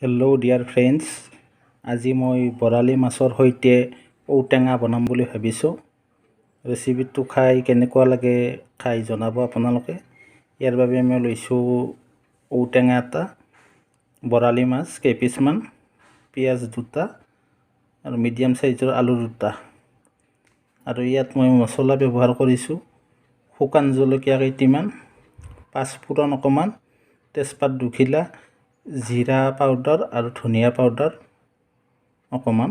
Hello' dear friends, আজি মই বৰালি মাছৰ সৈতে ঔটেঙা বনাম বুলি ভাবিছোঁ। ৰেচিপিটো খাই কেনেকুৱা লাগে খাই জনাব আপোনালোকে। ইয়াৰ বাবে মই লৈছোঁ ঔটেঙা এটা, বৰালি মাছ কেইপিচমান, পিঁয়াজ দুটা আৰু মিডিয়াম চাইজৰ আলু দুটা। আৰু ইয়াত মই মছলা ব্যৱহাৰ কৰিছোঁ শুকান জলকীয়া কেইটিমান, পাঁচফোৰণ অকণমান, তেজপাত দুখিলা, জিৰা পাউডাৰ আৰু ধনিয়া পাউডাৰ অকণমান।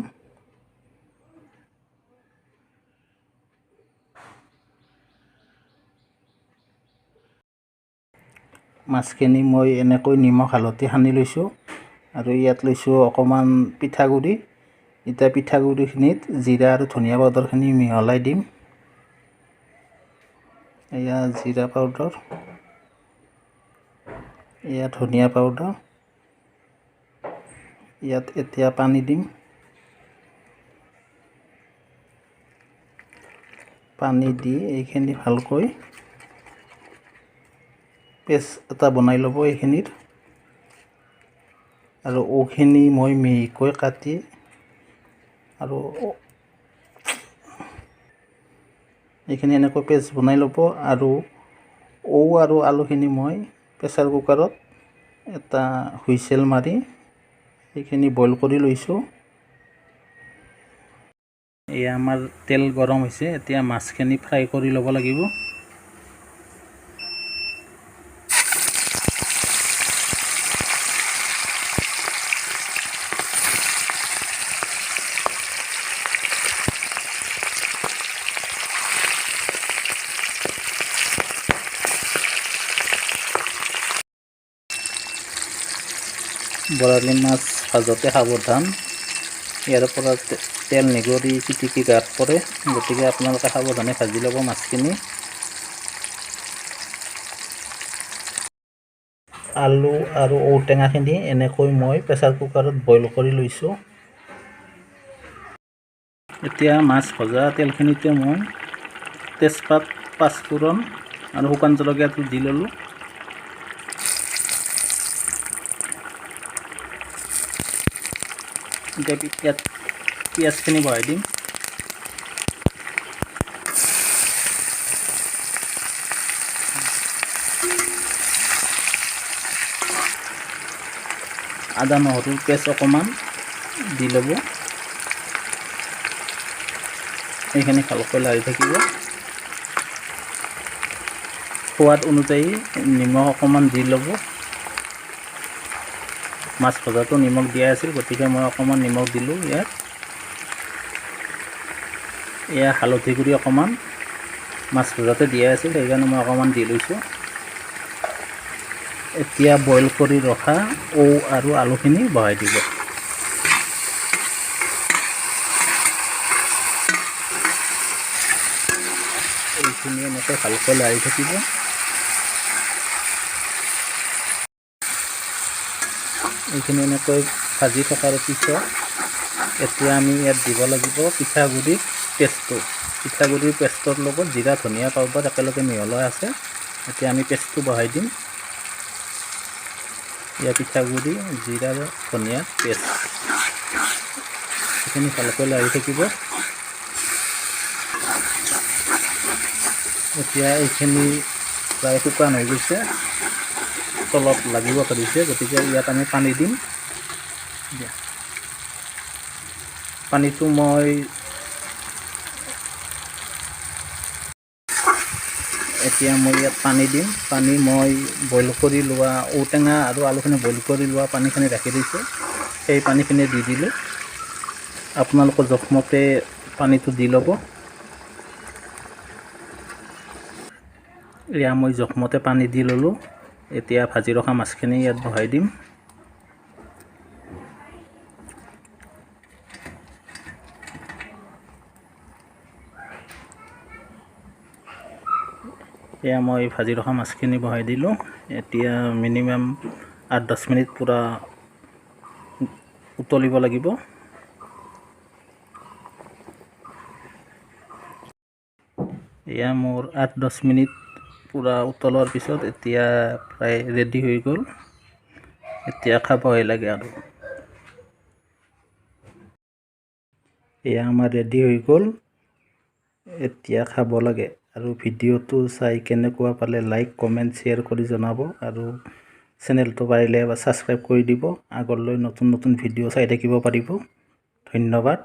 মাছখিনি মই এনেকৈ নিমখ হালধি সানি লৈছোঁ আৰু ইয়াত লৈছোঁ অকণমান পিঠাগুড়ি। এতিয়া পিঠাগুড়িখিনিত জিৰা আৰু ধনিয়া পাউডাৰখিনি মিহলাই দিম। এয়া জিৰা পাউডাৰ, এয়া ধনিয়া পাউডাৰ। ইয়াত এতিয়া পানী দিম। পানী দি এইখিনি ভালকৈ পেষ্ট এটা বনাই ল'ব এইখিনিৰ। আৰু ঔখিনি মই মিহিকৈ কাটি আৰু এইখিনি এনেকৈ পেষ্ট বনাই ল'ব। আৰু ঔ আৰু আলুখিনি মই প্ৰেছাৰ কুকাৰত এটা হুইচেল মাৰি সেইখিনি বইল কৰি লৈছোঁ। এয়া আমাৰ তেল গৰম হৈছে, এতিয়া মাছখিনি ফ্ৰাই কৰি ল'ব লাগিব। বৰালি মাছ ভাজোঁতে সাৱধান, ইয়াৰ পৰা তেল নিগৰি চিটিকি গাত পৰে, গতিকে আপোনালোকে সাৱধানে ভাজি ল'ব মাছখিনি। আলু আৰু ঔটেঙাখিনি এনেকৈ মই প্ৰেছাৰ কুকাৰত বইল কৰি লৈছোঁ। এতিয়া মাছ ভজা তেলখিনিতে মই তেজপাত, পাঁচফোৰণ আৰু শুকান জলকীয়াটো দি ল'লোঁ। এতিয়া ইয়াত পিঁয়াজখিনি বহাই দিম। আদা নহৰুৰ পেষ্ট অকণমান দি ল'ব। এইখিনি ভালকৈ লাৰি থাকিব। সোৱাদ অনুযায়ী নিমখ অকণমান দি ল'ব। মাছ ভজাটো নিমখ দিয়া আছিল, গতিকে মই অকণমান নিমখ দিলোঁ ইয়াত। এয়া হালধি গুড়ি অকণমান মাছ ভজাতে দিয়া আছিল, সেইকাৰণে মই অকণমান দি লৈছোঁ। এতিয়া বইল কৰি ৰখা ঔ আৰু আলুখিনি বহাই দিব। এইখিনি এনেকৈ ভালকৈ লাৰি থাকিব। এইখিনি এনেকৈ ভাজি থকাৰ পিছত এতিয়া আমি ইয়াত দিব লাগিব পিঠাগুড়িৰ পেষ্টটো। পিঠাগুড়িৰ পেষ্টৰ লগত জিৰা ধনিয়া পাউডাৰ একেলগে মিহলাই আছে। এতিয়া আমি পেষ্টটো বহাই দিম। ইয়াৰ পিঠাগুড়ি, জিৰা, ধনিয়া পেষ্ট, এইখিনি ভালকৈ লাৰি থাকিব। এতিয়া এইখিনি প্ৰায় শুকান হৈ গৈছে, তলত লাগিব ধৰিছে, গতিকে ইয়াত আমি পানী দিম। পানীটো মই ইয়াত পানী দিম। পানী মই বইল কৰি লোৱা ঔটেঙা আৰু আলুখিনি বইল কৰি লোৱা পানীখিনি ৰাখি দিছোঁ, সেই পানীখিনি দি দিলোঁ। আপোনালোকৰ জোখমতে পানীটো দি ল'ব। এয়া মই জোখমতে পানী দি ল'লোঁ। এতিয়া ভাজি ৰখা মাছখিনি ইয়াত বহাই দিম। এয়া মই ভাজি ৰখা মাছখিনি বহাই দিলোঁ। এতিয়া মিনিমাম 8-10 মিনিট পূৰা উতলিব লাগিব। এয়া মোৰ 8-10 মিনিট পূৰা উতলোৱাৰ পিছত এতিয়া প্ৰায় ৰেডি হৈ গ'ল। এতিয়া খাবহে লাগে আৰু। এয়া আমাৰ ৰেডি হৈ গ'ল। এতিয়া খাব লাগে। আৰু ভিডিঅ'টো চাই কেনেকুৱা পালে লাইক কমেণ্ট শ্বেয়াৰ কৰি জনাব আৰু চেনেলটো পাৰিলে ছাবস্ক্ৰাইব কৰি দিব। আগলৈ নতুন নতুন ভিডিঅ' চাই থাকিব পাৰিব। ধন্যবাদ।